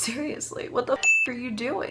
Seriously, what the are you doing?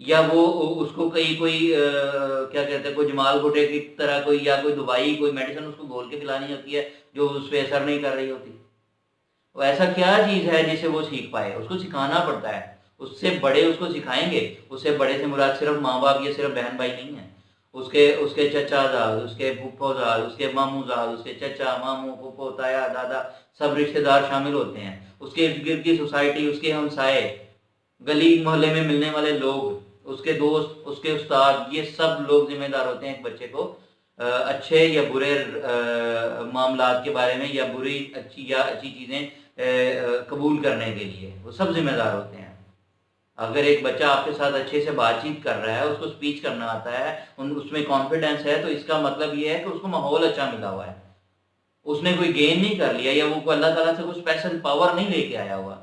یا وہ اس کو کوئی کیا کہتے ہیں، کوئی جمال گھوٹے کی طرح کوئی یا کوئی دوائی کوئی میڈیسن اس کو گھول کے پلانی ہوتی ہے جو اس پہ اثر نہیں کر رہی ہوتی. وہ ایسا کیا چیز ہے جسے وہ سیکھ پائے؟ اس کو سکھانا پڑتا ہے. اس سے بڑے اس کو سکھائیں گے. اس سے بڑے سے مراد صرف ماں باپ یا صرف بہن بھائی نہیں ہیں. اس کے چچا زاد، اس کے پھپھو زاد، اس کے ماموں زاد، اس کے چچا ماموں پھپھو تایا دادا سب رشتہ دار شامل ہوتے ہیں. اس کے ارد گرد کی سوسائٹی، اس کے ہمسائے، گلی محلے میں ملنے والے لوگ، اس کے دوست، اس کے استاد، یہ سب لوگ ذمہ دار ہوتے ہیں ایک بچے کو اچھے یا برے معاملات کے بارے میں، یا بری اچھی یا اچھی چیزیں قبول کرنے کے لیے. وہ سب ذمہ دار ہوتے ہیں. اگر ایک بچہ آپ کے ساتھ اچھے سے بات چیت کر رہا ہے، اس کو اسپیچ کرنا آتا ہے، اس میں کانفیڈینس ہے، تو اس کا مطلب یہ ہے کہ اس کو ماحول اچھا ملا ہوا ہے. اس نے کوئی گین نہیں کر لیا، یا وہ اللہ تعالیٰ سے کوئی اسپیشل پاور نہیں لے کے آیا ہوا.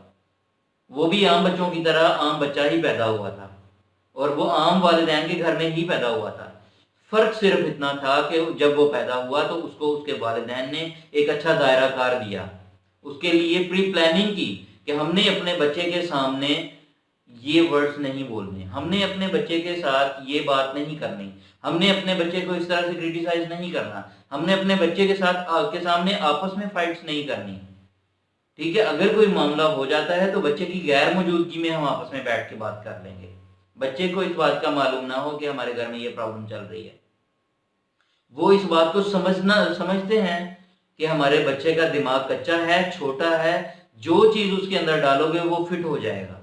وہ بھی عام بچوں کی طرح عام بچہ ہی پیدا ہوا تھا، اور وہ عام والدین کے گھر میں ہی پیدا ہوا تھا. فرق صرف اتنا تھا کہ جب وہ پیدا ہوا تو اس کو اس کے والدین نے ایک اچھا دائرہ کار دیا، اس کے لیے پری پلاننگ کی کہ ہم نے اپنے بچے کے سامنے یہ ورڈز نہیں بولنے، ہم نے اپنے بچے کے ساتھ یہ بات نہیں کرنی، ہم نے اپنے بچے کو اس طرح سے کرٹیسائز نہیں کرنا، ہم نے اپنے بچے کے سامنے آپس میں فائٹس نہیں کرنی. ٹھیک ہے، اگر کوئی معاملہ ہو جاتا ہے تو بچے کی غیر موجودگی میں ہم آپس میں بیٹھ کے بات کر لیں گے. بچے کو اس بات کا معلوم نہ ہو کہ ہمارے گھر میں یہ پرابلم چل رہی ہے. وہ اس بات کو سمجھتے ہیں کہ ہمارے بچے کا دماغ کچا ہے، چھوٹا ہے، جو چیز اس کے اندر ڈالو گے وہ فٹ ہو جائے گا.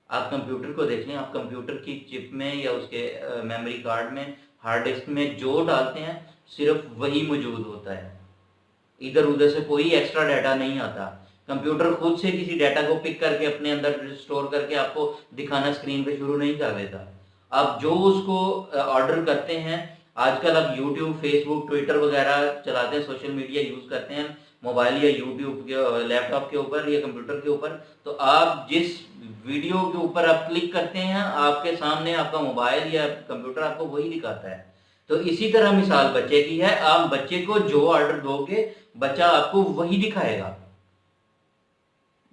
آپ کمپیوٹر کو دیکھ لیں، آپ کمپیوٹر کی چپ میں یا اس کے میموری کارڈ میں، ہارڈ ڈسک میں جو ڈالتے ہیں صرف وہی موجود ہوتا ہے. ادھر ادھر سے کوئی ایکسٹرا ڈیٹا نہیں آتا. کمپیوٹر خود سے کسی ڈیٹا کو پک کر کے اپنے اندر اسٹور کر کے آپ کو دکھانا اسکرین پہ شروع نہیں کر دیتا. آپ جو اس کو آرڈر کرتے ہیں، آج کل آپ یوٹیوب، فیس بک، ٹویٹر وغیرہ چلاتے ہیں، سوشل میڈیا یوز کرتے ہیں موبائل یا یوٹیوب کے لیپ ٹاپ کے اوپر یا کمپیوٹر کے اوپر، تو آپ جس ویڈیو کے اوپر آپ کلک کرتے ہیں آپ کے سامنے آپ کا موبائل یا کمپیوٹر آپ کو وہی دکھاتا ہے. تو اسی طرح مثال بچے کی ہے. آپ بچے کو جو آرڈر دو گے بچہ آپ کو وہی دکھائے گا.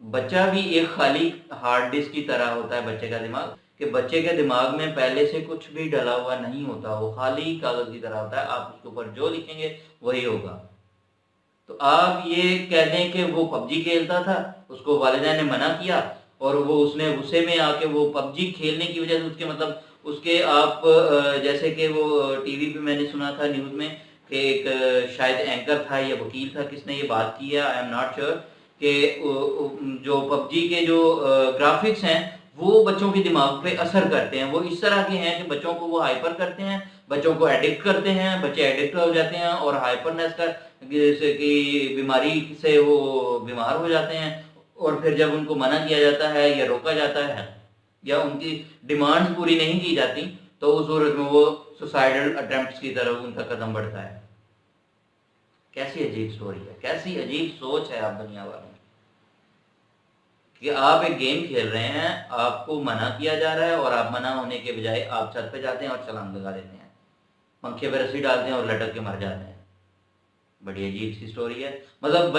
بچہ بھی ایک خالی ہارڈ ڈسک کی طرح ہوتا ہے بچے کا دماغ، کہ بچے کے دماغ میں پہلے سے کچھ بھی ڈلا ہوا نہیں ہوتا، وہ خالی کاغذ کی طرح ہوتا ہے. آپ اس کے اوپر جو لکھیں گے وہی ہوگا. تو آپ یہ کہہ دیں کہ وہ پب جی کھیلتا تھا، اس کو والدین نے منع کیا اور وہ اس نے غصے میں آ کے وہ پب جی کھیلنے کی وجہ سے اس کے مطلب اس کے آپ جیسے کہ وہ ٹی وی پہ میں نے سنا تھا نیوز میں کہ ایک شاید اینکر تھا یا وکیل تھا، کس نے یہ بات کی ہے، آئی ایم ناٹ شیور، کہ جو پب جی کے جو گرافکس ہیں وہ بچوں کے دماغ پہ اثر کرتے ہیں. وہ اس طرح کے ہیں کہ بچوں کو وہ ہائپر کرتے ہیں، بچوں کو ایڈکٹ کرتے ہیں، بچے ایڈکٹ ہو جاتے ہیں اور ہائپرنیس کا جیسے کہ بیماری سے وہ بیمار ہو جاتے ہیں. اور پھر جب ان کو منع کیا جاتا ہے یا روکا جاتا ہے یا ان کی ڈیمانڈز پوری نہیں کی جاتی تو اس صورت میں وہ سوسائڈل اٹیمپٹس کی طرف ان کا قدم بڑھتا ہے. کیسی عجیب سٹوری ہے، کیسی عجیب سوچ ہے آپ دنیا والوں کہ آپ ایک گیم کھیل رہے ہیں، آپ کو منع کیا جا رہا ہے اور آپ منع ہونے کے بجائے آپ چھت پہ جاتے ہیں اور چھلانگ لگا دیتے ہیں، پنکھے پہ رسی ڈالتے ہیں اور لٹک کے مر جاتے ہیں. بڑی عجیب سی سٹوری ہے. مطلب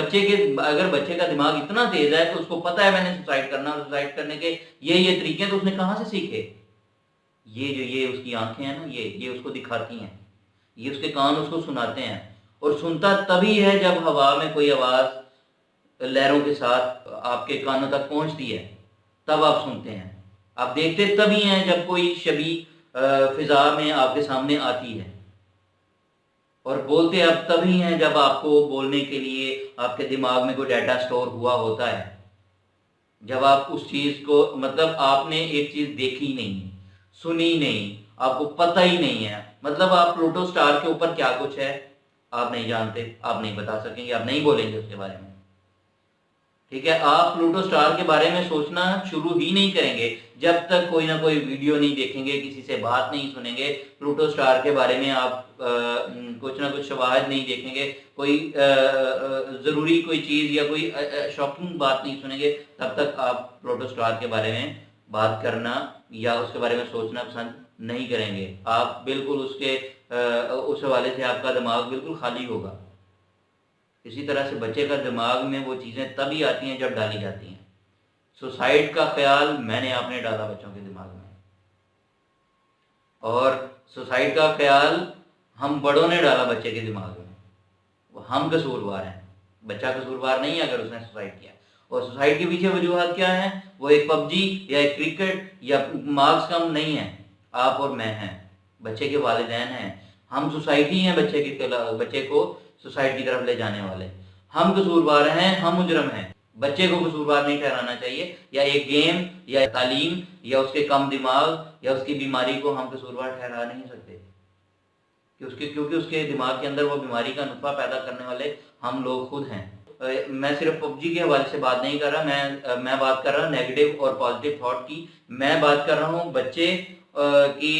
اگر بچے کا دماغ اتنا تیز ہے تو اس کو پتا ہے میں نے سوسائڈ کرنا اور سوسائڈ کرنے کے یہ طریقے تو اس نے کہاں سے سیکھے؟ یہ اس کی آنکھیں ہیں نا، یہ اس کو دکھاتی ہیں، یہ اس کے کان اس کو سناتے ہیں. اور سنتا تبھی ہے جب ہوا میں کوئی آواز لہروں کے ساتھ آپ کے کانوں تک پہنچتی ہے، تب آپ سنتے ہیں. آپ دیکھتے تبھی ہیں جب کوئی شبیہ فضا میں آپ کے سامنے آتی ہے. اور بولتے اب تبھی ہیں جب آپ کو بولنے کے لیے آپ کے دماغ میں کوئی ڈیٹا سٹور ہوا ہوتا ہے. جب آپ اس چیز کو مطلب آپ نے ایک چیز دیکھی نہیں، سنی نہیں، آپ کو پتہ ہی نہیں ہے، مطلب آپ پلوٹو سٹار کے اوپر کیا کچھ ہے آپ نہیں جانتے، آپ نہیں بتا سکیں گے، آپ نہیں بولیں گے اس کے بارے میں. ٹھیک ہے، آپ پلوٹو سٹار کے بارے میں سوچنا شروع ہی نہیں کریں گے جب تک کوئی نہ کوئی ویڈیو نہیں دیکھیں گے، کسی سے بات نہیں سنیں گے، پلوٹو سٹار کے بارے میں آپ کچھ نہ کچھ شواہد نہیں دیکھیں گے، کوئی ضروری کوئی چیز یا کوئی شاکنگ بات نہیں سنیں گے، تب تک آپ پلوٹو سٹار کے بارے میں بات کرنا یا اس کے بارے میں سوچنا پسند نہیں کریں گے. آپ بالکل اس حوالے سے آپ کا دماغ بالکل خالی ہوگا. اسی طرح سے بچے کا دماغ میں وہ چیزیں تبھی آتی ہیں جب ڈالی جاتی ہیں. سوسائڈ کا خیال میں نے آپ نے ڈالا بچوں کے دماغ میں، اور سوسائڈ کا خیال ہم بڑوں نے ڈالا بچے کے دماغ میں، ہم قصوروار ہیں، بچہ قصوروار نہیں ہے اگر اس نے سوسائڈ کیا. اور سوسائڈ کے پیچھے وجوہات کیا ہیں؟ وہ ایک پب جی یا ایک کرکٹ یا مارکس کم نہیں ہے، آپ اور میں ہیں، بچے کے والدین ہیں، ہم سوسائٹی ہیں بچے کو سوسائڈ کی طرف لے جانے والے. ہم قصوروار ہیں، ہم مجرم ہیں، بچے کو قصوروار نہیں ٹھہرانا چاہیے. یا ایک گیم یا تعلیم یا اس کے کم دماغ یا اس کی بیماری کو ہم قصوروار ٹھہرا نہیں سکتے، کیونکہ اس کے دماغ کے اندر وہ بیماری کا نطفہ پیدا کرنے والے ہم لوگ خود ہیں. میں صرف پب جی کے حوالے سے بات نہیں کر رہا، میں بات کر رہا ہوں نیگیٹو اور پازیٹیو تھاٹ کی. میں بات کر رہا ہوں بچے کی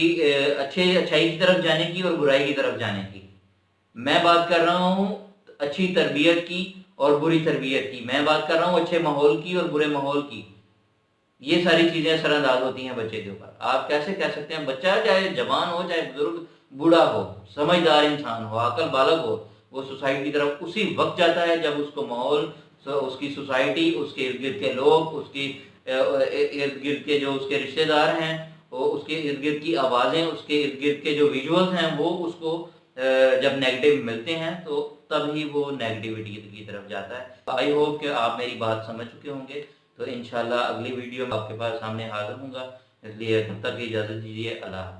اچھائی کی طرف جانے کی اور برائی کی طرف جانے کی. میں بات کر رہا ہوں اچھی تربیت کی اور بری تربیت کی. میں بات کر رہا ہوں اچھے ماحول کی اور برے ماحول کی. یہ ساری چیزیں اثر انداز ہوتی ہیں بچے کے اوپر. آپ کیسے کہہ سکتے ہیں بچہ چاہے جوان ہو چاہے بزرگ بوڑھا ہو، سمجھدار انسان ہو، عاقل بالغ ہو، وہ سوسائٹی کی طرف اسی وقت جاتا ہے جب اس کو ماحول، اس کی سوسائٹی، اس کے ارد گرد کے لوگ، اس کی ارد گرد کے جو اس کے رشتہ دار ہیں، وہ اس کے ارد گرد کی آوازیں، اس کے ارد گرد کے جو ویژولز ہیں، وہ اس کو جب نیگیٹو ملتے ہیں تو تب ہی وہ نیگیٹیوٹی کی طرف جاتا ہے. آئی ہوپ کہ آپ میری بات سمجھ چکے ہوں گے. تو انشاءاللہ اگلی ویڈیو میں آپ کے پاس سامنے حاضر ہوں گا، اس لیے تب تک اجازت دیجیے. اللہ حافظ.